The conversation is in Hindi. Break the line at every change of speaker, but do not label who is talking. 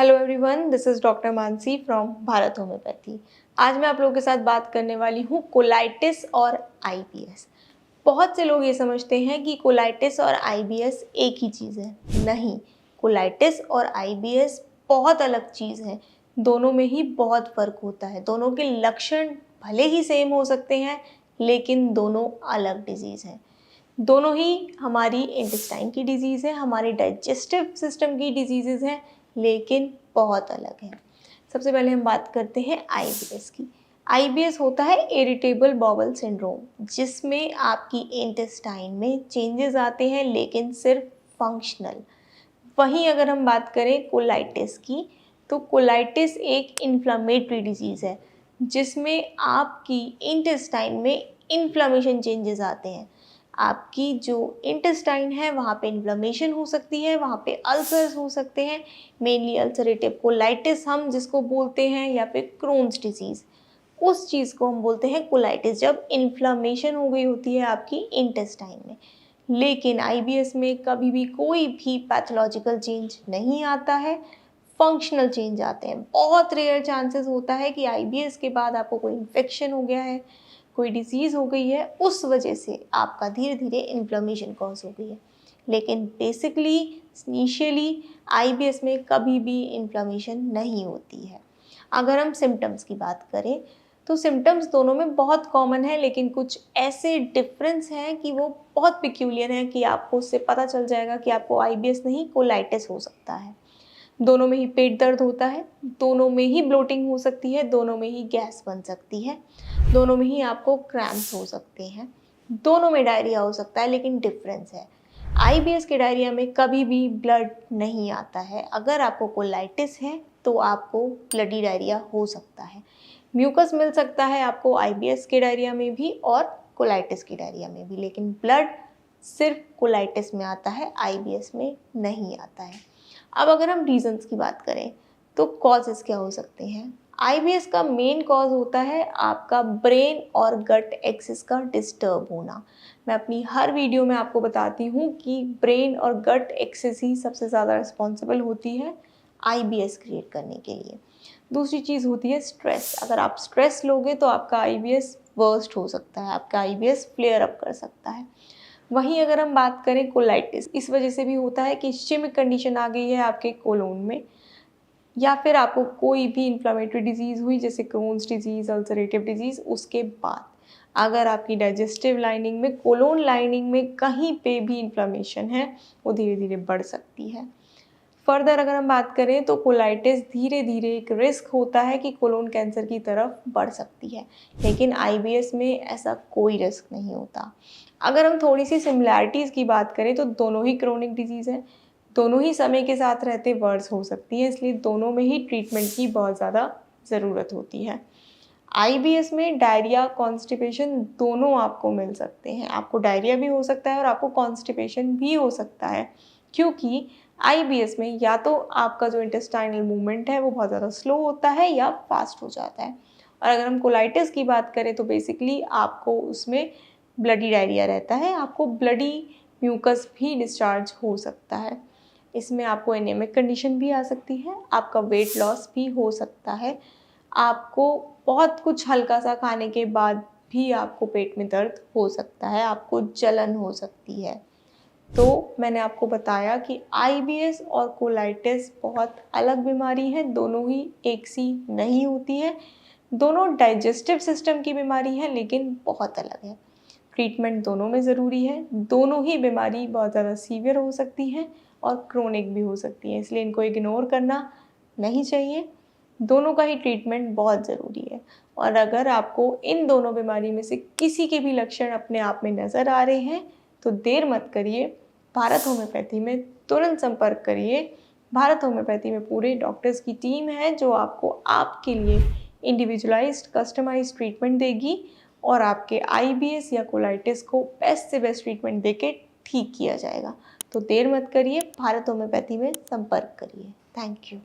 Hello everyone, this is doctor Mansi from Bharat homeopathy. आज मैं आप लोगों के साथ बात करने वाली हूँ कोलाइटिस और आईबीएस। बहुत से लोग ये समझते हैं कि कोलाइटिस और आईबीएस एक ही चीज़ है। नहीं, कोलाइटिस और आईबीएस बहुत अलग चीज़ है। दोनों में ही बहुत फ़र्क होता है। दोनों के लक्षण भले ही सेम हो सकते हैं, लेकिन दोनों अलग डिजीज़ हैं। दोनों ही हमारी इंटेस्टाइन की डिजीज़ है, हमारे डाइजेस्टिव सिस्टम की डिजीज़ेज़ हैं, लेकिन बहुत अलग है। सबसे पहले हम बात करते हैं आईबीएस की। आईबीएस होता है इरिटेबल बाउल सिंड्रोम, जिसमें आपकी इंटेस्टाइन में चेंजेस आते हैं, लेकिन सिर्फ फंक्शनल। वहीं अगर हम बात करें कोलाइटिस की, तो कोलाइटिस एक इन्फ्लामेटरी डिजीज़ है, जिसमें आपकी इंटेस्टाइन में इन्फ्लामेशन चेंजेस आते हैं। आपकी जो इंटेस्टाइन है वहाँ पे इन्फ्लेमेशन हो सकती है, वहाँ पे अल्सर्स हो सकते हैं, मेनली अल्सरेटिव कोलाइटिस हम जिसको बोलते हैं, या फिर क्रोन्स डिजीज़, उस चीज़ को हम बोलते हैं कोलाइटिस, जब इन्फ्लेमेशन हो गई होती है आपकी इंटेस्टाइन में। लेकिन आईबीएस में कभी भी कोई भी पैथोलॉजिकल चेंज नहीं आता है, फंक्शनल चेंज आते हैं। बहुत रेयर चांसेस होता है कि आईबीएस के बाद आपको कोई इन्फेक्शन हो गया है, कोई डिसीज़ हो गई है, उस वजह से आपका धीरे धीरे इन्फ्लेमेशन कॉज हो गई है। लेकिन बेसिकली इनिशियली आईबीएस में कभी भी इन्फ्लेमेशन नहीं होती है। अगर हम सिम्टम्स की बात करें, तो सिम्टम्स दोनों में बहुत कॉमन है, लेकिन कुछ ऐसे डिफरेंस हैं कि वो बहुत पिक्यूलियर हैं कि आपको उससे पता चल जाएगा कि आपको आईबीएस नहीं कोलाइटिस हो सकता है। दोनों में ही पेट दर्द होता है, दोनों में ही ब्लोटिंग हो सकती है, दोनों में ही गैस बन सकती है, दोनों में ही आपको क्रैम्प्स हो सकते हैं, दोनों में डायरिया हो सकता है, लेकिन डिफरेंस है। आईबीएस के डायरिया में कभी भी ब्लड नहीं आता है। अगर आपको कोलाइटिस है तो आपको ब्लडी डायरिया हो सकता है। म्यूकस मिल सकता है आपको आईबीएस के डायरिया में भी और कोलाइटिस की डायरिया में भी, लेकिन ब्लड सिर्फ कोलाइटिस में आता है, आईबीएस में नहीं आता है। अब अगर हम रीजंस की बात करें, तो कॉजेज़ क्या हो सकते हैं। आईबीएस का मेन कॉज होता है आपका ब्रेन और गट एक्सिस का डिस्टर्ब होना। मैं अपनी हर वीडियो में आपको बताती हूँ कि ब्रेन और गट एक्सिस ही सबसे ज़्यादा रिस्पॉन्सिबल होती है आईबीएस क्रिएट करने के लिए। दूसरी चीज़ होती है स्ट्रेस। अगर आप स्ट्रेस लोगे तो आपका आईबीएस वर्स्ट हो सकता है, आपका आईबीएस फ्लेयर अप कर सकता है। वहीं अगर हम बात करें कोलाइटिस, इस वजह से भी होता है कि इस्चेमिक कंडीशन आ गई है आपके कोलोन में, या फिर आपको कोई भी इन्फ्लेमेटरी डिजीज़ हुई जैसे क्रोन्स डिजीज़, अल्सरेटिव डिजीज़, उसके बाद अगर आपकी डाइजेस्टिव लाइनिंग में, कोलोन लाइनिंग में कहीं पे भी इन्फ्लेमेशन है, वो धीरे धीरे बढ़ सकती है। फर्दर अगर हम बात करें तो कोलाइटिस धीरे धीरे एक रिस्क होता है कि कोलोन कैंसर की तरफ बढ़ सकती है, लेकिन आईबीएस में ऐसा कोई रिस्क नहीं होता। अगर हम थोड़ी सी सिमिलैरिटीज़ की बात करें, तो दोनों ही क्रोनिक डिजीज़ हैं, दोनों ही समय के साथ रहते वर्स हो सकती है, इसलिए दोनों में ही ट्रीटमेंट की बहुत ज़्यादा ज़रूरत होती है। आईबीएस में डायरिया, कॉन्स्टिपेशन दोनों आपको मिल सकते हैं। आपको डायरिया भी हो सकता है और आपको कॉन्स्टिपेशन भी हो सकता है, क्योंकि आईबीएस में या तो आपका जो इंटेस्टाइनल मूवमेंट है वो बहुत ज़्यादा स्लो होता है या फास्ट हो जाता है। और अगर हम कोलाइटिस की बात करें, तो बेसिकली आपको उसमें ब्लडी डायरिया रहता है, आपको ब्लडी म्यूकस भी डिस्चार्ज हो सकता है। इसमें आपको एनीमिक कंडीशन भी आ सकती है, आपका वेट लॉस भी हो सकता है, आपको बहुत कुछ हल्का सा खाने के बाद भी आपको पेट में दर्द हो सकता है, आपको जलन हो सकती है। तो मैंने आपको बताया कि आईबीएस और कोलाइटिस बहुत अलग बीमारी है, दोनों ही एक सी नहीं होती है, दोनों डाइजेस्टिव सिस्टम की बीमारी है, लेकिन बहुत अलग है। ट्रीटमेंट दोनों में ज़रूरी है, दोनों ही बीमारी बहुत ज़्यादा सीवियर हो सकती है और क्रोनिक भी हो सकती है, इसलिए इनको इग्नोर करना नहीं चाहिए। दोनों का ही ट्रीटमेंट बहुत ज़रूरी है। और अगर आपको इन दोनों बीमारी में से किसी के भी लक्षण अपने आप में नज़र आ रहे हैं, तो देर मत करिए, भारत होम्योपैथी में तुरंत संपर्क करिए। भारत होम्योपैथी में पूरे डॉक्टर्स की टीम है जो आपको आपके लिए इंडिविजुअलाइज्ड कस्टमाइज्ड ट्रीटमेंट देगी और आपके आईबीएस या कोलाइटिस को बेस्ट से बेस्ट ट्रीटमेंट देके ठीक किया जाएगा। तो देर मत करिए, भारत होम्योपैथी में संपर्क करिए। Thank you.